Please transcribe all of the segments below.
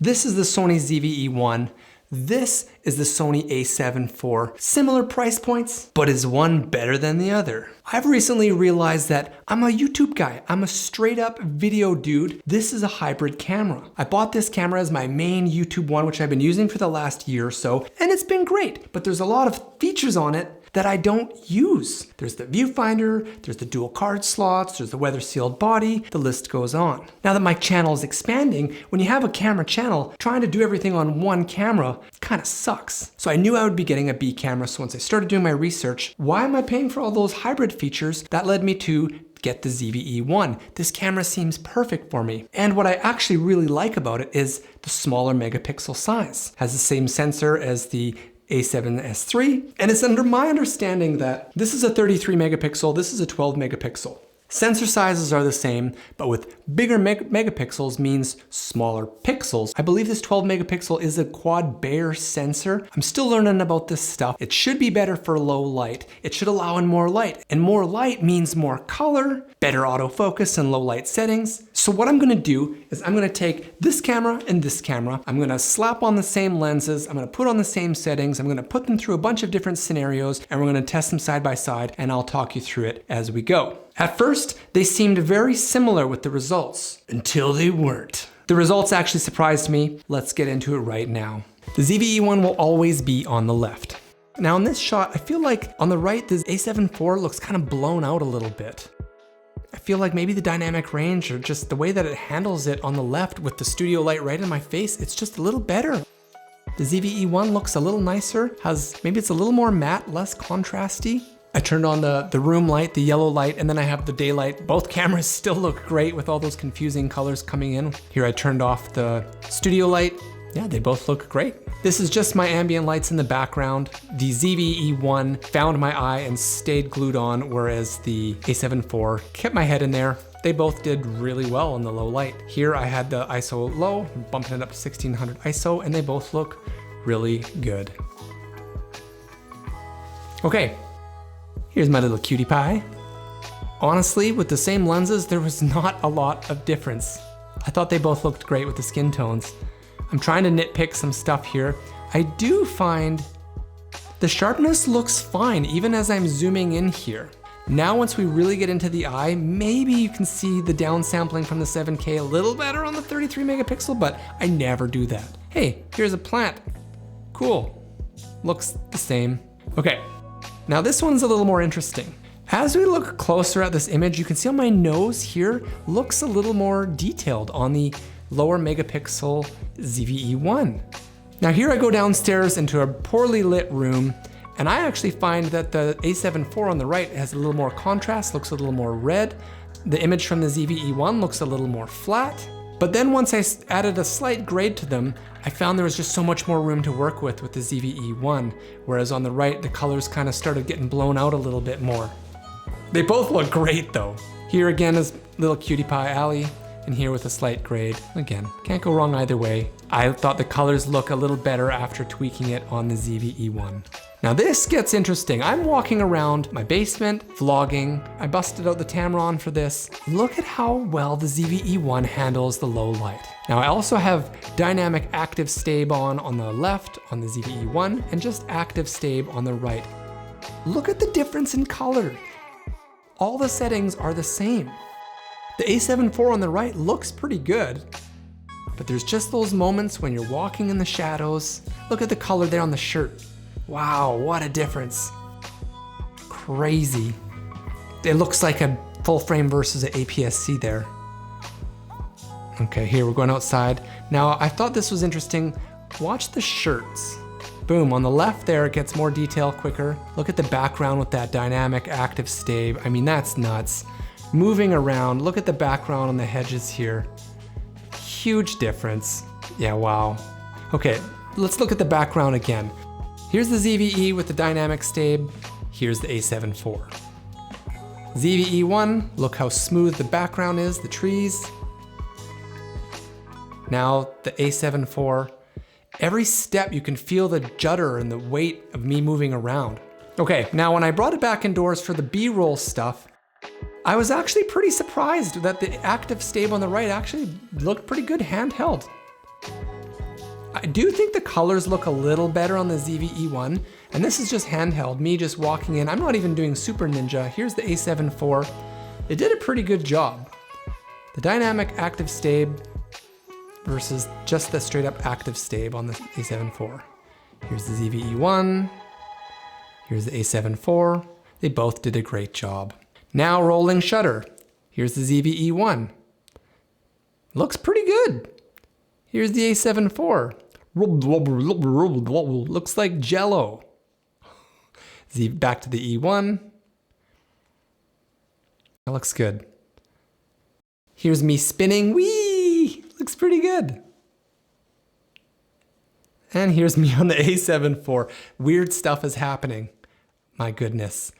This is the Sony ZV-E1. This is the Sony A7IV. Similar price points, but is one better than the other? I've recently realized that I'm a YouTube guy. I'm a straight up video dude. This is a hybrid camera. I bought this camera as my main YouTube one, which I've been using for the last year or so, and it's been great, but there's a lot of features on it that I don't use. There's the viewfinder, there's the dual card slots, there's the weather sealed body, the list goes on. Now that my channel is expanding, when you have a camera channel, trying to do everything on one camera kind of sucks. So I knew I would be getting a B camera, so once I started doing my research, why am I paying for all those hybrid features? That led me to get the ZV-E1. This camera seems perfect for me. And what I actually really like about it is the smaller megapixel size. Has the same sensor as the A7S3, and it's under my understanding that this is a 33 megapixel, this is a 12 megapixel. Sensor sizes are the same, but with bigger megapixels means smaller pixels. I believe this 12 megapixel is a quad Bayer sensor. I'm still learning about this stuff. It should be better for low light. It should allow in more light, and more light means more color, better autofocus in low light settings. So what I'm gonna do is I'm gonna take this camera and this camera, I'm gonna slap on the same lenses, I'm gonna put on the same settings, I'm gonna put them through a bunch of different scenarios, and we're gonna test them side by side, and I'll talk you through it as we go. At first, they seemed very similar with the results, until they weren't. The results actually surprised me. Let's get into it right now. The ZV-E1 will always be on the left. Now in this shot, I feel like on the right, this A7IV looks kind of blown out a little bit. I feel like maybe the dynamic range or just the way that it handles it on the left with the studio light right in my face, it's just a little better. The ZV-E1 looks a little nicer, maybe it's a little more matte, less contrasty. I turned on the room light, the yellow light, and then I have the daylight. Both cameras still look great with all those confusing colors coming in. Here I turned off the studio light. Yeah, they both look great. This is just my ambient lights in the background. The ZV-E1 found my eye and stayed glued on, whereas the A7IV kept my head in there. They both did really well in the low light. Here I had the ISO low, bumping it up to 1600 ISO, and they both look really good. Okay. Here's my little cutie pie. Honestly, with the same lenses, there was not a lot of difference. I thought they both looked great with the skin tones. I'm trying to nitpick some stuff here. I do find the sharpness looks fine, even as I'm zooming in here. Now, once we really get into the eye, maybe you can see the downsampling from the 7K a little better on the 33 megapixel, but I never do that. Hey, here's a plant. Cool. Looks the same. Okay. Now this one's a little more interesting. As we look closer at this image, you can see on my nose here looks a little more detailed on the lower megapixel ZV-E1. Now here I go downstairs into a poorly lit room, and I actually find that the A7IV on the right has a little more contrast, looks a little more red. The image from the ZV-E1 looks a little more flat. But then once I added a slight grade to them, I found there was just so much more room to work with the ZV-E1, whereas on the right, the colors kind of started getting blown out a little bit more. They both look great though. Here again is little cutie pie alley, and here with a slight grade. Again, can't go wrong either way. I thought the colors look a little better after tweaking it on the ZV-E1. Now this gets interesting. I'm walking around my basement, vlogging. I busted out the Tamron for this. Look at how well the ZV-E1 handles the low light. Now I also have dynamic active stabe on the left on the ZV-E1 and just active stabe on the right. Look at the difference in color. All the settings are the same. The A7IV on the right looks pretty good, but there's just those moments when you're walking in the shadows. Look at the color there on the shirt. Wow, what a difference. Crazy. It looks like a full frame versus an APS-C there. Okay, here we're going outside. Now, I thought this was interesting. Watch the shirts. Boom, on the left there, it gets more detail quicker. Look at the background with that dynamic active stabe. I mean, that's nuts. Moving around, look at the background on the hedges here. Huge difference. Yeah, wow. Okay, let's look at the background again. Here's the ZV-E with the dynamic stabe. Here's the A7IV. ZV-E1, look how smooth the background is, the trees. Now the A7IV, every step you can feel the judder and the weight of me moving around. Okay, now when I brought it back indoors for the B-roll stuff, I was actually pretty surprised that the active stabe on the right actually looked pretty good handheld. I do think the colors look a little better on the ZV-E1, and this is just handheld, me just walking in. I'm not even doing Super Ninja. Here's the A7 IV. They did a pretty good job. The dynamic active stabe versus just the straight up active stabe on the A7 IV. Here's the ZV-E1. Here's the A7 IV. They both did a great job. Now rolling shutter. Here's the ZV-E1. Looks pretty good. Here's the A7 IV. Looks like Jello. Back to the E1. That looks good. Here's me spinning. Whee! Looks pretty good. And here's me on the A7 IV. Weird stuff is happening. My goodness.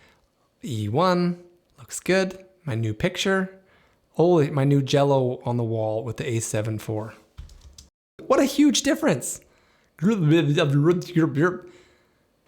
E1 looks good. My new picture. Oh, my new Jello on the wall with the A7 IV. What a huge difference.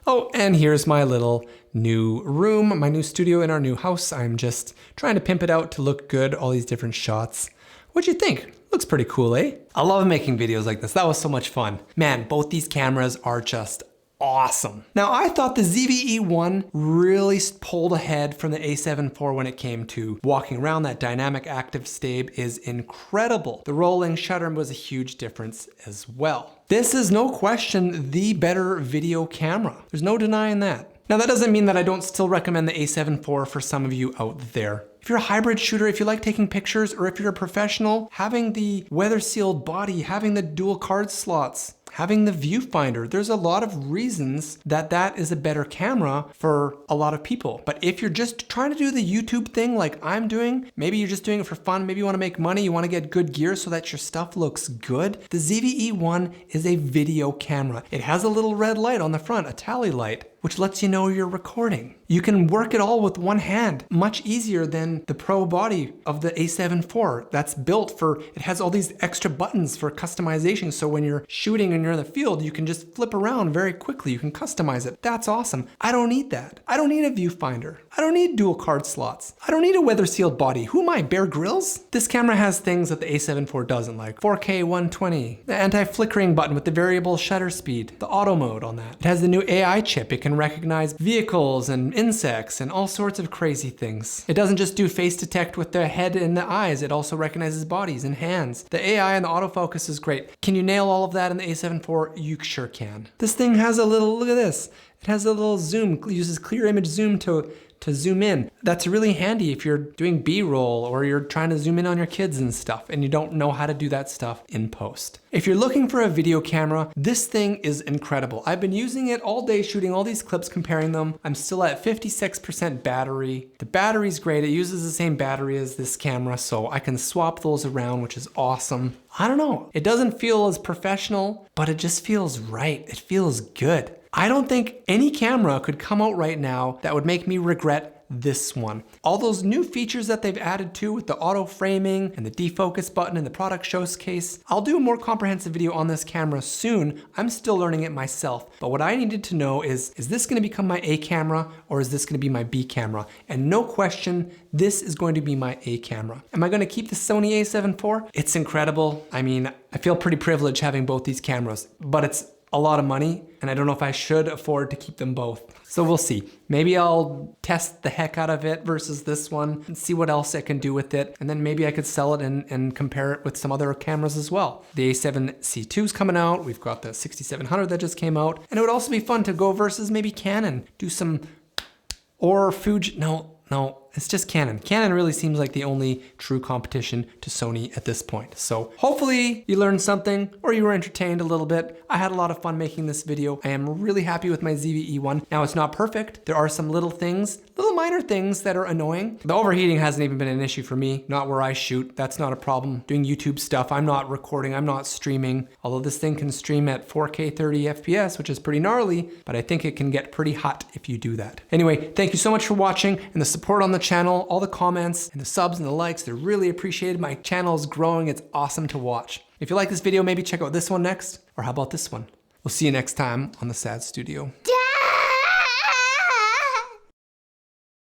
Oh, and here's my little new room, my new studio in our new house. I'm just trying to pimp it out to look good, all these different shots. What'd you think? Looks pretty cool, eh? I love making videos like this. That was so much fun. Man, both these cameras are just awesome. Now, I thought the ZV-E1 really pulled ahead from the A7 IV when it came to walking around. That dynamic active stabe is incredible. The rolling shutter was a huge difference as well. This is no question the better video camera. There's no denying that. Now, that doesn't mean that I don't still recommend the A7 IV for some of you out there. If you're a hybrid shooter, if you like taking pictures, or if you're a professional, having the weather sealed body, having the dual card slots, having the viewfinder, there's a lot of reasons that that is a better camera for a lot of people. But if you're just trying to do the YouTube thing like I'm doing, maybe you're just doing it for fun, maybe you want to make money, you want to get good gear so that your stuff looks good, the ZV-E1 is a video camera. It has a little red light on the front, a tally light, which lets you know you're recording. You can work it all with one hand, much easier than the pro body of the A7 IV. That's built for, it has all these extra buttons for customization. So when you're shooting and you're in the field, you can just flip around very quickly. You can customize it. That's awesome. I don't need that. I don't need a viewfinder. I don't need dual card slots. I don't need a weather sealed body. Who am I, Bear Grylls? This camera has things that the A7 IV doesn't, like 4K 120, the anti-flickering button with the variable shutter speed, the auto mode on that. It has the new AI chip. It can recognize vehicles and insects and all sorts of crazy things. It doesn't just do face detect with the head and the eyes, it also recognizes bodies and hands. The AI and the autofocus is great. Can you nail all of that in the A7 IV? You sure can. This thing has a little, look at this. It has a little zoom, it uses clear image zoom to zoom in. That's really handy if you're doing B-roll or you're trying to zoom in on your kids and stuff and you don't know how to do that stuff in post. If you're looking for a video camera, this thing is incredible. I've been using it all day, shooting all these clips, comparing them. I'm still at 56% battery. The battery's great. It uses the same battery as this camera, so I can swap those around, which is awesome. I don't know. It doesn't feel as professional, but it just feels right. It feels good. I don't think any camera could come out right now that would make me regret this one. All those new features that they've added to with the auto framing and the defocus button and the product showcase, I'll do a more comprehensive video on this camera soon. I'm still learning it myself. But what I needed to know is this gonna become my A camera or is this gonna be my B camera? And no question, this is going to be my A camera. Am I gonna keep the Sony A7 IV? It's incredible. I mean, I feel pretty privileged having both these cameras, but it's a lot of money, and I don't know if I should afford to keep them both. So we'll see. Maybe I'll test the heck out of it versus this one and see what else I can do with it. And then maybe I could sell it and compare it with some other cameras as well. The A7C II is coming out. We've got the 6700 that just came out. And it would also be fun to go versus maybe Canon. Do some, or Fuji, no, it's just Canon. Canon really seems like the only true competition to Sony at this point. So hopefully you learned something or you were entertained a little bit. I had a lot of fun making this video. I am really happy with my ZV-E1. Now it's not perfect. There are some little things, little minor things that are annoying. The overheating hasn't even been an issue for me, not where I shoot. That's not a problem. Doing YouTube stuff, I'm not recording, I'm not streaming. Although this thing can stream at 4K 30 FPS, which is pretty gnarly, but I think it can get pretty hot if you do that. Anyway, thank you so much for watching and the support on the channel, all the comments and the subs and the likes, they're really appreciated. My channel is growing, it's awesome to watch. If you like this video, maybe check out this one next, or how about this one? We'll see you next time on the Sad Studio.